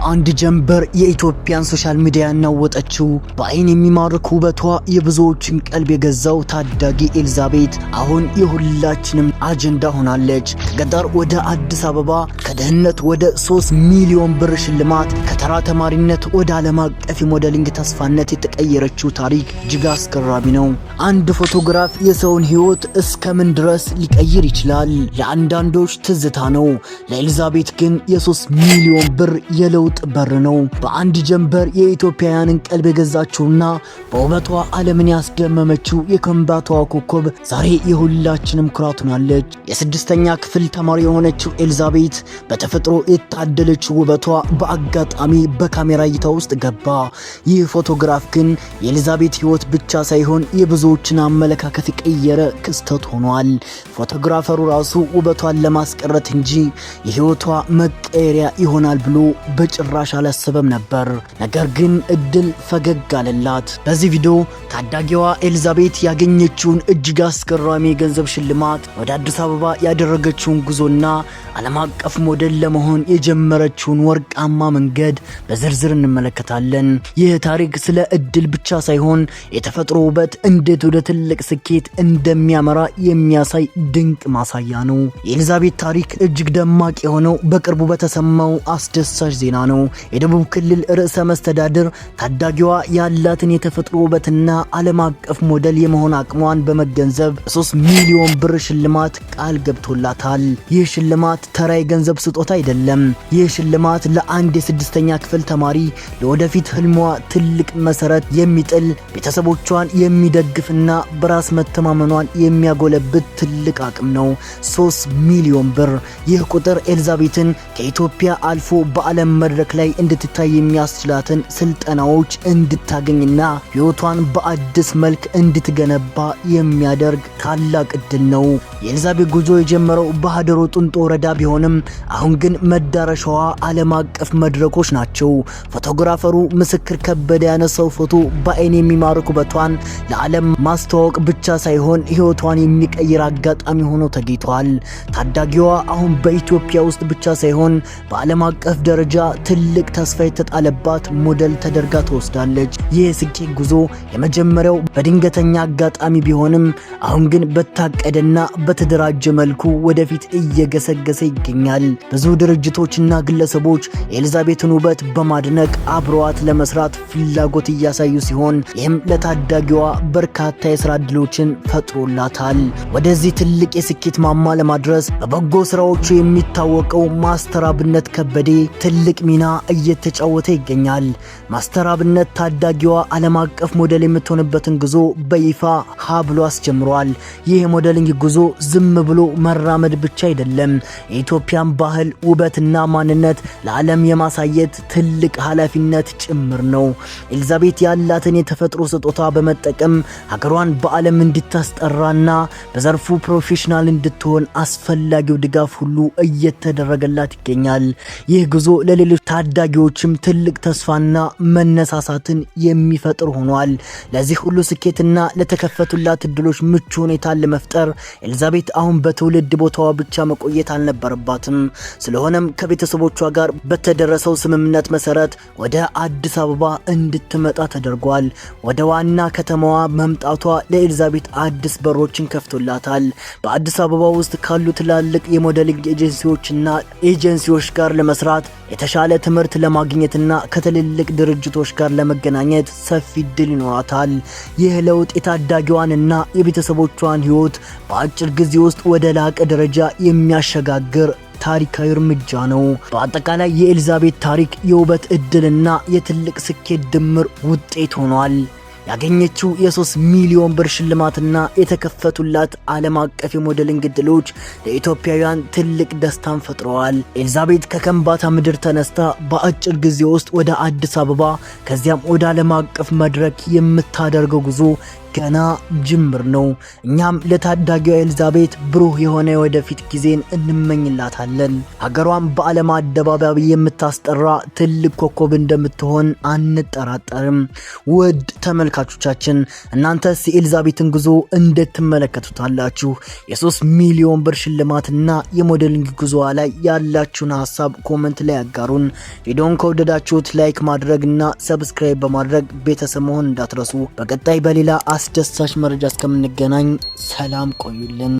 በአንድ ጀንበር የኢትዮጵያን ሶሻል ሚዲያ ያናወጠችው በአይን የሚማርክ ውበቷ የብዙዎችን ቀልብ የገዛው ታዳጊ ኤልዛቤት አሁን የሁላችንም አጀንዳ ሆናለች። ከገጠር ወደ አዲስ አበባ፣ ከድህነት ወደ 3 ሚሊዮን ብር ሽልማት፣ ከተራ ተማሪነት ወደ ዓለም አቀፍ ሞዴሊንግ ተስፋነት የተቀየረችው ታሪክ እጅግ አስገራሚ ነው። አንድ ፎቶግራፍ የሰውን ህይወት እስከምን ድረስ ሊቀይር ይችላል? ለአንዳንዶች ትዝታ ነው፣ ለኤልዛቤት ግን የ3 ሚሊዮን ብር የለውጥ በር ነው። በአንድ ጀንበር የኢትዮጵያውያንን ቀልብ የገዛችውና በውበቷ ዓለምን ያስደመመችው የኮምባቷ ኮከብ ዛሬ የሁላችንም ኩራት ሆናለች። የ6ኛ ክፍል ተማሪ የሆነችው ኤልዛቤት በተፈጥሮ የታደለችው ውበቷ በአጋጣሚ በካሜራ እይታ ውስጥ ገባ። ይህ ፎቶግራፍ ግን የኤልዛቤት ህይወት ብቻ ሳይሆን የብዙዎችን አመለካከት የቀየረ ክስተት ሆኗል። ፎቶግራፈሩ ራሱ ውበቷን ለማስቀረት እንጂ የህይወቷ መቀየሪያ ይሆናል ብሎ በጭራሽ አላሰበም ነበር። ነገር ግን እድል ፈገግ አለላት። በዚህ ቪዲዮ ታዳጊዋ ኤልዛቤት ያገኘችውን እጅግ አስገራሚ የገንዘብ ሽልማት፣ ወደ አዲስ አበባ ያደረገችውን ጉዞና ዓለም አቀፍ ሞዴል ለመሆን የጀመረችውን ወርቃማ መንገድ በዝርዝር እንመለከታለን። ይህ ታሪክ ስለ እድል ብቻ ሳይሆን የተፈጥሮ ውበት እንዴት ወደ ትልቅ ስኬት እንደሚያመራ የሚያሳይ ድንቅ ማሳያ ነው። የኤልዛቤት ታሪክ እጅግ ደማቅ የሆነው በቅርቡ በተሰማው አስደሳች ዜና ነው። የደቡብ ክልል ርዕሰ መስተዳድር ታዳጊዋ ያላትን የተፈጥሮ ውበትና ዓለም አቀፍ ሞዴል የመሆን አቅሟን በመገንዘብ 3 ሚሊዮን ብር ሽልማት ቃል ገብቶላታል። ይህ ሽልማት ተራ የገንዘብ ስጦታ አይደለም። ይህ ሽልማት ለአንድ የ6ኛ ክፍል ተማሪ ለወደፊት ህልሟ ትልቅ መሰረት የሚጥል፣ ቤተሰቦቿን የሚደግፍና በራስ መተማመኗን የሚያጎለብት ትልቅ አቅም ነው። 3 ሚሊዮን ብር። ይህ ቁጥር ኤልዛቤትን ከኢትዮጵያ አልፎ በዓለም መድረክ ላይ እንድትታይ የሚያስችላትን ስልጠናዎች እንድታገኝና ህይወቷን በአዲስ መልክ እንድትገነባ የሚያደርግ ታላቅ እድል ነው። የኤልዛቤት ጉዞ የጀመረው በሀደሮ ጡንጦ ወረዳ ቢሆንም አሁን ግን መዳረሻዋ ዓለም አቀፍ መድረኮች ናቸው። ፎቶግራፈሩ ምስክር ከበደ ያነሳው ፎቶ በአይን የሚማርክ ውበቷን ለዓለም ማስተዋወቅ ብቻ ሳይሆን ህይወቷን የሚቀይር አጋጣሚ ሆኖ ተገኝቷል። ታዳጊዋ አሁን በኢትዮጵያ ውስጥ ብቻ ሳይሆን በዓለም አቀፍ ደረጃ ትልቅ ተስፋ የተጣለባት ሞዴል ተደርጋ ተወስዳለች። ይህ የስኬት ጉዞ የመጀመሪያው በድንገተኛ አጋጣሚ ቢሆንም አሁን ግን በታቀደና በተደራጀ መልኩ ወደፊት እየገሰገሰ ይገኛል። ብዙ ድርጅቶችና ግለሰቦች የኤልዛቤትን ውበት በማድነቅ አብረዋት ለመስራት ፍላጎት እያሳዩ ሲሆን ይህም ለታዳጊዋ በርካታ የሥራ ዕድሎችን ፈጥሮላታል። ወደዚህ ትልቅ የስኬት ማማ ለማድረስ በበጎ ስራዎቹ የሚታወቀው ማስተር አብነት ከበደ ትልቅ ሚና እየተጫወተ ይገኛል። ማስተር አብነት ታዳጊዋ ዓለም አቀፍ ሞዴል የምትሆንበትን ጉዞ በይፋ ሀ ብሎ አስጀምሯል። ይህ የሞዴሊንግ ጉዞ ዝም ብሎ መራመድ ብቻ አይደለም፣ የኢትዮጵያን ባህል ውበትና ማንነት ለዓለም የማሳየት ትልቅ ኃላፊነት ጭምር ነው። ኤልዛቤት ያላትን የተፈጥሮ ስጦታ በመጠቀም ሀገሯን በዓለም እንድታስጠራና በዘርፉ ፕሮፌሽናል እንድትሆን አስፈላጊው ድጋፍ ሁሉ እየተደረገላት ይገኛል። ይህ ጉዞ ለሌሎች ታዳጊዎችም ትልቅ ተስፋና መነሳሳትን የሚፈጥር ሆኗል። ለዚህ ሁሉ ስኬትና ለተከፈቱላት እድሎች ምቹ ሁኔታን ለመፍጠር ኤልዛቤት አሁን በትውልድ ቦታዋ ብቻ መቆየት አልነበረባትም። ስለሆነም ከቤተሰቦቿ ጋር በተደረሰው ስምምነት መሰረት ወደ አዲስ አበባ እንድትመጣ ተደርጓል። ወደ ዋና ከተማዋ መምጣቷ ለኤልዛቤት አዲስ በሮችን ከፍቶላታል። በአዲስ አበባ ውስጥ ካሉ ትላልቅ የሞዴሊንግ ኤጀንሲዎች ጋር ለመስራት፣ የተሻለ ትምህርት ለማግኘትና ከትልልቅ ድርጅቶች ጋር ለመገናኘት ሰፊ እድል ይኖራታል። ይህ ለውጥ የታዳጊዋንና የቤተሰቦቿን ህይወት በአጭር ጊዜ ውስጥ ወደ ላቀ ደረጃ የሚያሸጋግር ታሪካዊ እርምጃ ነው። በአጠቃላይ የኤልዛቤት ታሪክ የውበት እድልና የትልቅ ስኬት ድምር ውጤት ሆኗል። ያገኘችው የ3 ሚሊዮን ብር ሽልማትና የተከፈቱላት ዓለም አቀፍ የሞዴሊንግ እድሎች ለኢትዮጵያውያን ትልቅ ደስታን ፈጥረዋል። ኤልዛቤት ከከምባታ ምድር ተነስታ በአጭር ጊዜ ውስጥ ወደ አዲስ አበባ ከዚያም ወደ ዓለም አቀፍ መድረክ የምታደርገው ጉዞ ገና ጅምር ነው። እኛም ለታዳጊዋ ኤልዛቤት ብሩህ የሆነ የወደፊት ጊዜን እንመኝላታለን። ሀገሯን በዓለም አደባባይ የምታስጠራ ትልቅ ኮከብ እንደምትሆን አንጠራጠርም። ውድ ተመልካቾቻችን እናንተስ የኤልዛቤትን ጉዞ እንዴት ትመለከቱታላችሁ? የ3 ሚሊዮን ብር ሽልማትና የሞዴሊንግ ጉዞዋ ላይ ያላችሁን ሐሳብ ኮሜንት ላይ ያጋሩን። ቪዲዮውን ከወደዳችሁት ላይክ ማድረግና ሰብስክራይብ በማድረግ ቤተሰብ መሆን እንዳትረሱ። በቀጣይ በሌላ አስደሳች መረጃ እስከምንገናኝ ሰላም ቆዩልን።